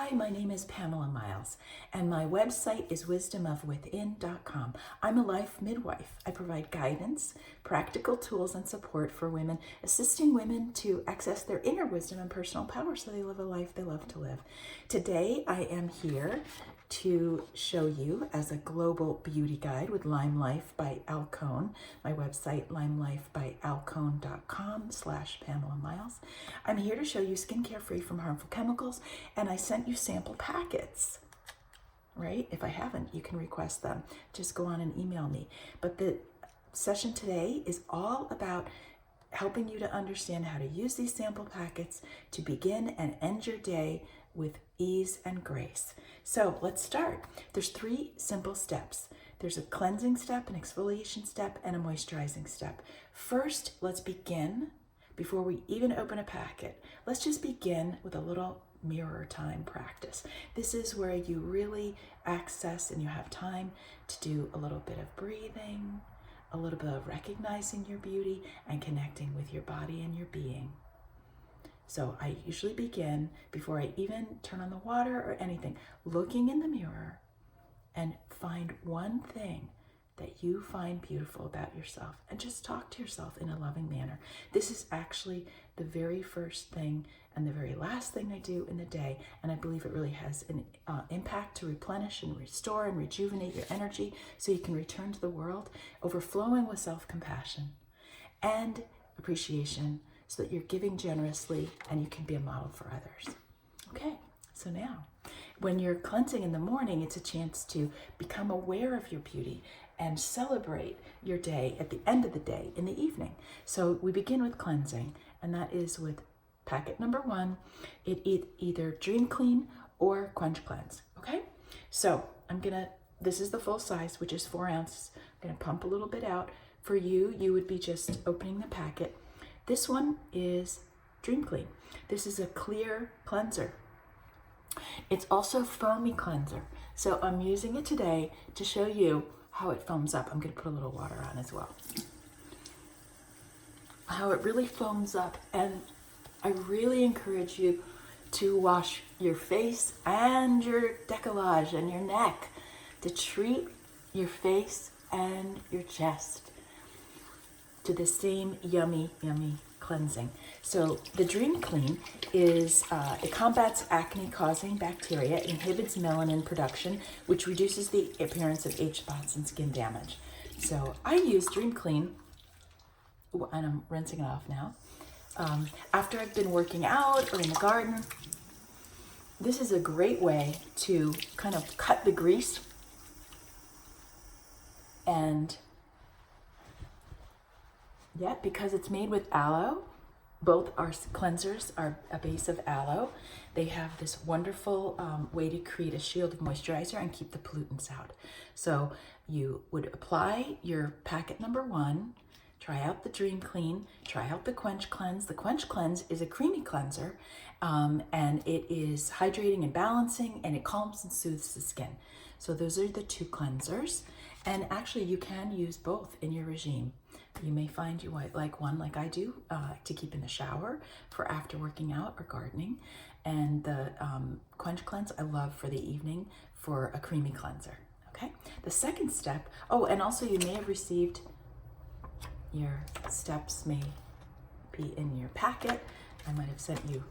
Hi, my name is Pamela Miles, and my website is wisdomofwithin.com. I'm a life midwife. I provide guidance, practical tools, and support for women, assisting women to access their inner wisdom and personal power so they live a life they love to live. Today, I am here to show you as a global beauty guide with LimeLife by Alcone. My website, limelifebyalcone.com/Pamela Miles. I'm here to show you skincare free from harmful chemicals, and I sent you sample packets, right? If I haven't, you can request them. Just go on and email me. But the session today is all about helping you to understand how to use these sample packets to begin and end your day with ease and grace. So let's start. There's 3 simple steps. There's a cleansing step, an exfoliation step, and a moisturizing step. First, let's begin, before we even open a packet, let's just begin with a little mirror time practice. This is where you really access and you have time to do a little bit of breathing, a little bit of recognizing your beauty and connecting with your body and your being. So I usually begin, before I even turn on the water or anything, looking in the mirror and find one thing that you find beautiful about yourself and just talk to yourself in a loving manner. This is actually the very first thing and the very last thing I do in the day, and I believe it really has an impact to replenish and restore and rejuvenate your energy so you can return to the world overflowing with self-compassion and appreciation, so that you're giving generously and you can be a model for others. Okay, so now, when you're cleansing in the morning, it's a chance to become aware of your beauty and celebrate your day at the end of the day in the evening. So we begin with cleansing, and that is with packet number 1. It either Dream Clean or Quench Cleanse, okay? So this is the full size, which is 4 ounces. I'm gonna pump a little bit out. For you, you would be just opening the packet. This one is Dream Clean. This is a clear cleanser. It's also foamy cleanser. So I'm using it today to show you how it foams up. I'm gonna put a little water on as well. How it really foams up. And I really encourage you to wash your face and your décolletage and your neck, to treat your face and your chest to the same yummy, yummy cleansing. So the Dream Clean is, it combats acne-causing bacteria, inhibits melanin production, which reduces the appearance of age spots and skin damage. So I use Dream Clean, and I'm rinsing it off now, after I've been working out or in the garden. This is a great way to kind of cut the grease, and because it's made with aloe. Both our cleansers are a base of aloe. They have this wonderful way to create a shield of moisturizer and keep the pollutants out. So you would apply your packet number 1, try out the Dream Clean, try out the Quench Cleanse. The Quench Cleanse is a creamy cleanser, and it is hydrating and balancing, and it calms and soothes the skin. So those are the 2 cleansers. And actually, you can use both in your regime. You may find you might like one, like I do, to keep in the shower for after working out or gardening. And the Quench Cleanse I love for the evening for a creamy cleanser, okay? The second step, and also you may have received, your steps may be in your packet. I might have sent you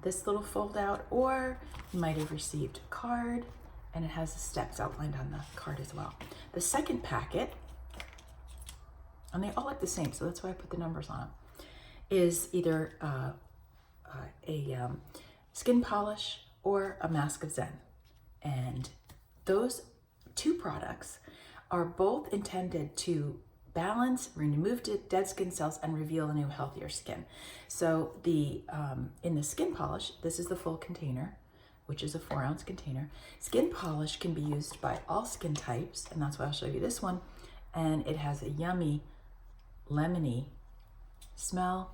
this little fold out, or you might have received a card, and it has the steps outlined on the card as well. The second packet, and they all look the same, so that's why I put the numbers on them, is either a skin polish or a mask of Zen. And those 2 products are both intended to balance, remove dead skin cells, and reveal a new, healthier skin. So in the skin polish, this is the full container, which is a 4 ounce container. Skin polish can be used by all skin types, and that's why I'll show you this one. And it has a yummy, lemony smell.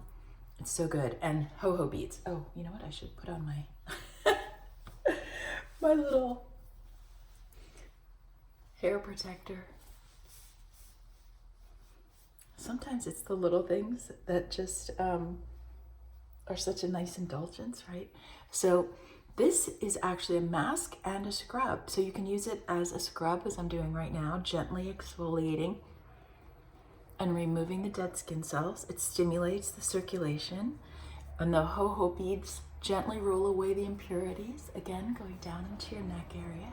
It's so good. And jojoba beads. Oh, you know what? I should put on my my little hair protector. Sometimes it's the little things that just are such a nice indulgence, right? So This is actually a mask and a scrub, so you can use it as a scrub, as I'm doing right now, gently exfoliating and removing the dead skin cells. It stimulates the circulation, and the jojoba beads gently roll away the impurities, again going down into your neck area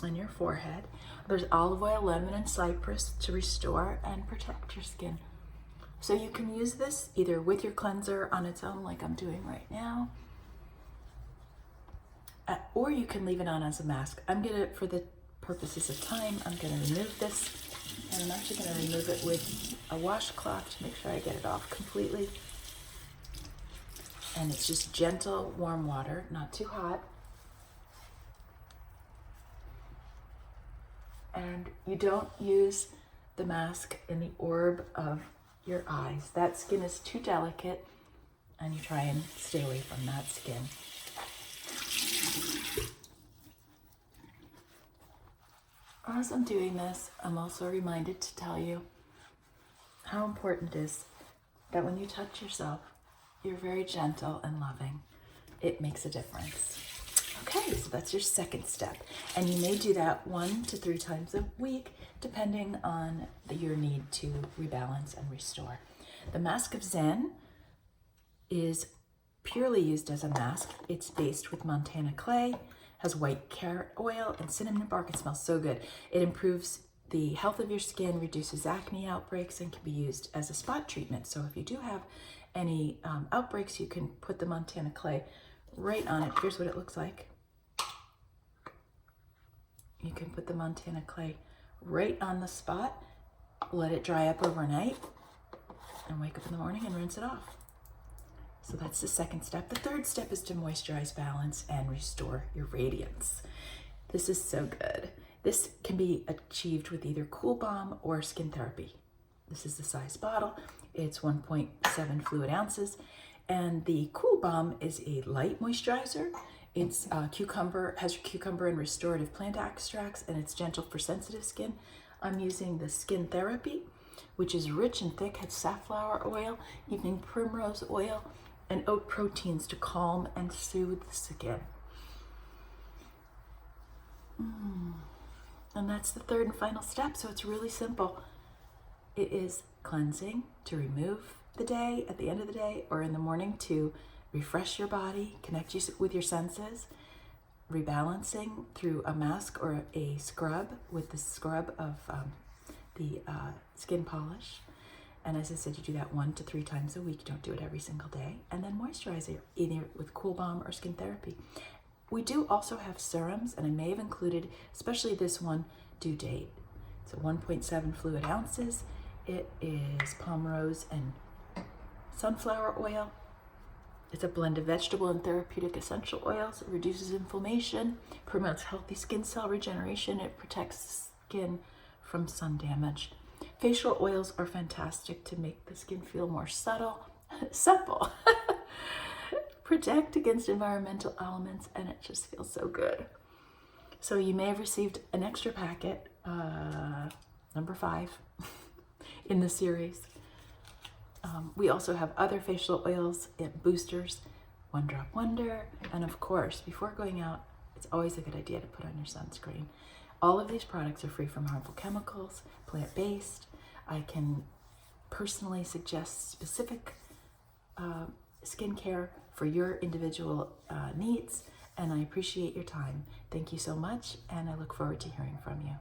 and your forehead. There's olive oil, lemon, and cypress to restore and protect your skin. So you can use this either with your cleanser on its own, like I'm doing right now, or you can leave it on as a mask. I'm gonna, for the purposes of time, I'm gonna remove this, and I'm actually gonna remove it with a washcloth to make sure I get it off completely. And it's just gentle, warm water, not too hot. And you don't use the mask in the orb of your eyes. That skin is too delicate, and you try and stay away from that skin. As I'm doing this, I'm also reminded to tell you how important it is that when you touch yourself, you're very gentle and loving. It makes a difference. Okay, so that's your second step. And you may do that 1 to 3 times a week, depending on your need to rebalance and restore. The Mask of Zen is purely used as a mask. It's based with Montana clay, has white carrot oil and cinnamon bark. It smells so good. It improves the health of your skin, reduces acne outbreaks, and can be used as a spot treatment. So if you do have any outbreaks, you can put the Montana clay right on it. Here's what it looks like. You can put the Montana clay right on the spot, let it dry up overnight, and wake up in the morning and rinse it off. So that's the second step. The third step is to moisturize, balance, and restore your radiance. This is so good. This can be achieved with either Cool Balm or skin therapy. This is the size bottle. It's 1.7 fluid ounces. And the Cool Balm is a light moisturizer. It's cucumber, has cucumber and restorative plant extracts, and it's gentle for sensitive skin. I'm using the Skin Therapy, which is rich and thick, has safflower oil, evening primrose oil, and oat proteins to calm and soothe the skin. And that's the third and final step, so it's really simple. It is cleansing to remove the day at the end of the day, or in the morning to refresh your body, connect you with your senses, rebalancing through a mask or a scrub with the scrub of the skin polish. And as I said, you do that 1 to 3 times a week. You don't do it every single day. And then moisturize it either with Cool Balm or Skin Therapy. We do also have serums, and I may have included, especially this one, due date. So 1.7 fluid ounces. It is palm rose and sunflower oil. It's a blend of vegetable and therapeutic essential oils. It reduces inflammation, promotes healthy skin cell regeneration. It protects the skin from sun damage. Facial oils are fantastic to make the skin feel more supple, protect against environmental elements, and it just feels so good. So you may have received an extra packet, number 5 in the series. We also have other facial oils and boosters, One Drop Wonder, and of course, before going out, it's always a good idea to put on your sunscreen. All of these products are free from harmful chemicals, plant-based. I can personally suggest specific skincare for your individual needs, and I appreciate your time. Thank you so much, and I look forward to hearing from you.